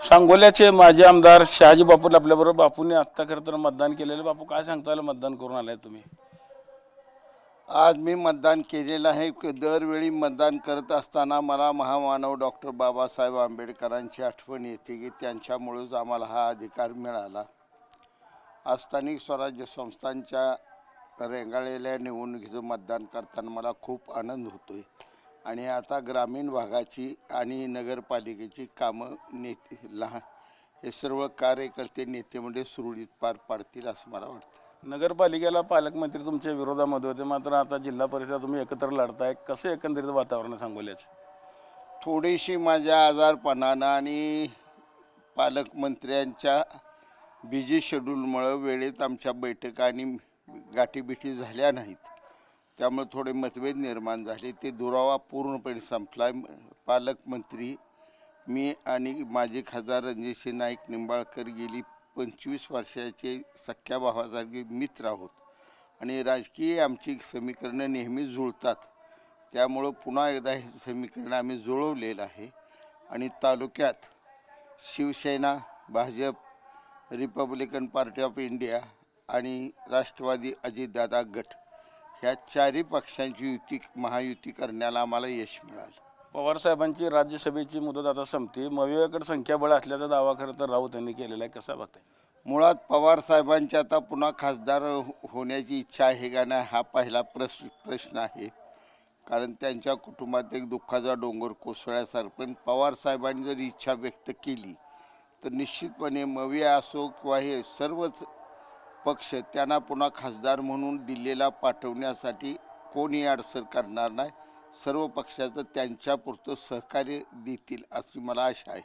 सांगोल्याचे माजी आमदार शहाजी बापू आपल्याबरोबर. बापूंनी आत्ता खरं तर मतदान केलेलं. बापू काय सांगता मतदान करून आलाय तुम्ही? आज मी मतदान केलेलं आहे. दरवेळी मतदान करत असताना मला महामानव डॉक्टर बाबासाहेब आंबेडकरांची आठवण येते की त्यांच्यामुळेच आम्हाला हा अधिकार मिळाला. आज स्थानिक स्वराज्य संस्थांच्या रेंगाळलेल्या निवडणुकीचं मतदान करताना मला खूप आनंद होतोय आणि आता ग्रामीण भागाची आणि नगरपालिकेची कामं हे सर्व कार्यकर्ते नेते म्हणजे सुरळीत पार पाडतील असं मला वाटतं. नगरपालिकेला पालकमंत्री तुमच्या विरोधामध्ये होते, मात्र आता जिल्हा परिषद तुम्ही एकत्र लढताय. कसं एकंदरीत वातावरण सांगोल्याचं? थोडीशी माझ्या आजारपणानं आणि पालकमंत्र्यांच्या बिझी शेड्यूलमुळं वेळेत आमच्या बैठका आणि गाठीबिठी झाल्या नाहीत, त्यामुळे थोडे मतभेद निर्माण झाले. ते दुरावा पूर्णपणे संपला. पालकमंत्री मी आणि माजी खासदार रणजितसिंह नाईक निंबाळकर गेली 25 वर्षाचे सख्या भावासारखे मित्र आहोत आणि राजकीय आमची समीकरणं नेहमी जुळतात. त्यामुळं पुन्हा एकदा हे समीकरण आम्ही जुळवलेलं आहे आणि तालुक्यात Shiv Sena, Bhajap, Republican Party of India आणि राष्ट्रवादी अजितदादा गट ह्या चारही पक्षांची महायुती करण्याला आम्हाला यश मिळालं. पवारसाहेबांची राज्यसभेची मुदत आता संपते. मवियाकडे संख्याबळ असल्याचा दावा खरं तर राऊत यांनी केलेला आहे. कसा बघताय? मुळात पवारसाहेबांची आता पुन्हा खासदार होण्याची इच्छा आहे का नाही हा पहिला प्रश्न आहे. कारण त्यांच्या कुटुंबात एक दुःखाचा डोंगर कोसळल्यासारखं. पण पवारसाहेबांनी जर इच्छा व्यक्त केली तर निश्चितपणे मविया असो किंवा हे सर्वच पक्ष त्यांना पुन्हा खासदार म्हणून दिल्लीला पाठवण्यासाठी कोणी अडसर करणार नाही. सर्व पक्षाचं त्यांच्यापुरतं सहकार्य देतील अशी मला आशा आहे.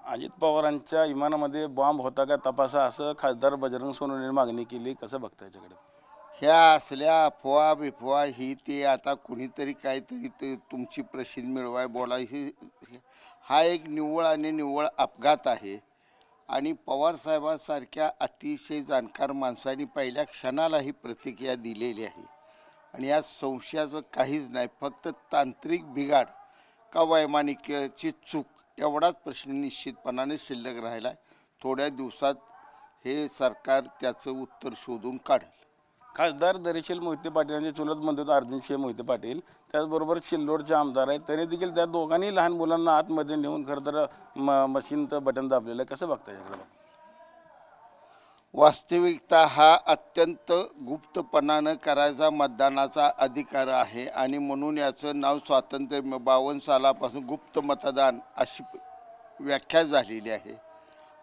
अजित पवारांच्या विमानामध्ये बॉम्ब होता का तपासा, असं खासदार बजरंग सोनवणेने मागणी केली. कसं बघता याच्याकडे? ह्या असल्या अफवा बिफवा ही ते आता कुणीतरी काहीतरी ते तुमची प्रसिद्धी मिळवाय बोलायची, हा एक निव्वळ अपघात आहे. आणि पवारसाहेबांसारख्या अतिशय जाणकार माणसांनी पहिल्या क्षणाला ही प्रतिक्रिया दिलेली आहे आणि या संशयाचं काहीच नाही. फक्त तांत्रिक बिघाड का वैमानिकाची चूक एवढाच प्रश्न निश्चितपणाने शिल्लक राहिला आहे. थोड्या दिवसात हे सरकार त्याचं उत्तर शोधून काढेल. खासदार दरीशील मोहिते पाटील यांचे चुलत म्हणतात अर्जुनसिंह मोहिते पाटील, त्याचबरोबर सिल्लोडचे आमदार आहेत. त्यांनी देखील त्या दोघांनी लहान मुलांना आतमध्ये नेऊन खरं तर मशीनचं बटन दाबलेलं आहे. कसं बघता याकडे? वास्तविकता हा अत्यंत गुप्तपणानं करायचा मतदानाचा अधिकार आहे आणि म्हणून याचं नाव स्वातंत्र्य 52 सालापासून गुप्त मतदान अशी व्याख्या झालेली आहे.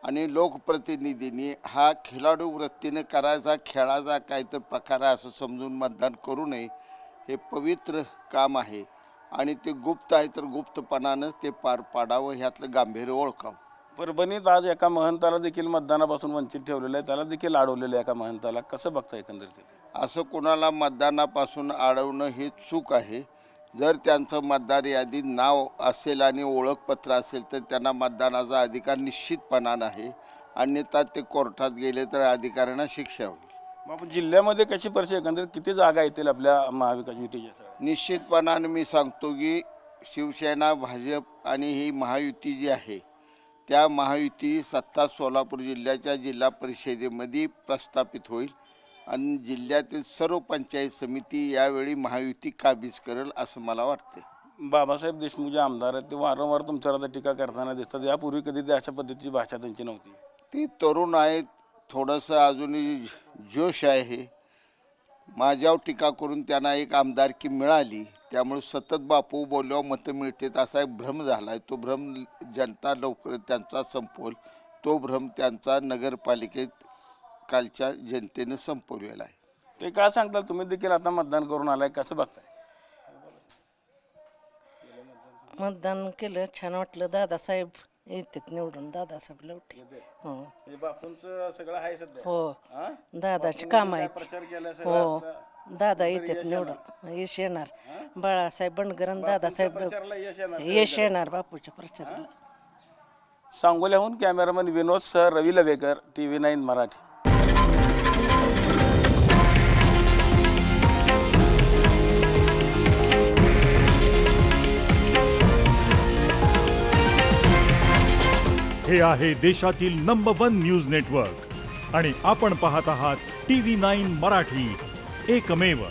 आणि लोकप्रतिनिधींनी हा खिलाडू वृत्तीने करायचा खेळाचा काहीतरी प्रकार आहे असं समजून मतदान करू नये. हे पवित्र काम आहे आणि ते गुप्त आहे तर गुप्तपणानंच ते पार पाडावं, ह्यातलं गांभीर्य ओळखावं. परभणीत आज एका महंताला देखील मतदानापासून वंचित ठेवलेलं आहे, त्याला देखील अडवलेलं आहे एका महंताला. कसं बघता एकंदरीत? असं कोणाला मतदानापासून अडवणं हे चूक आहे. जर त्यांचं मतदार यादीत नाव असेल आणि ओळखपत्र असेल तर त्यांना मतदानाचा अधिकार निश्चितपणानं आहे. अन्यथा ते कोर्टात गेले तर अधिकाऱ्यांना शिक्षा होईल. मग जिल्ह्यामध्ये कशी परिस्थिती एकंदरीत किती जागा येतील आपल्या महाविकास युतीच्या? निश्चितपणानं मी सांगतो की शिवसेना, भाजप आणि ही महायुती जी आहे त्या महायुती सत्ता सोलापूर जिल्ह्याच्या जिल्हा परिषदेमध्ये प्रस्थापित होईल आणि जिल्ह्यातील सर्व पंचायत समिती यावेळी महायुती काबीज करेल असं मला वाटते. बाबासाहेब देशमुख जे आमदार आहेत ते वारंवार तुमच्यावर आता टीका करताना दिसतात. यापूर्वी कधी ते अशा पद्धतीची भाषा त्यांची नव्हती. ते तरुण आहेत, थोडंसं अजूनही जोश आहे. माझ्यावर टीका करून त्यांना एक आमदारकी मिळाली, त्यामुळे सतत बापू बोलल्यावर मतं मिळतात असा एक भ्रम झाला आहे. तो भ्रम जनता लवकर त्यांचा संपवल. तो भ्रम त्यांचा नगरपालिकेत कालच्या जनतेनं संपवलेला आहे. ते काय सांगताल? तुम्ही देखील आता मतदान करून आलाय, कसं बघताय? मतदान केलं, छान वाटलं. दादासाहेब येतात निवडून, दादासाहेब लवटे. हो बापूंचं सगळं आहे सध्या. हो, दादाची काम आहेत. प्रचार केला हो, दादा येतात निवडून, यश येणार. बाळासाहेब बंडगरन, दादासाहेब यश येणार बापूच्या प्रचाराला. सांगोल्याहून कॅमेरामन विनोद सह रवी लवेकर, TV9 मराठी. हे आहे देशातील नंबर 1 न्यूज नेटवर्क आणि आपण पाहत आहात TV9 मराठी, एकमेव.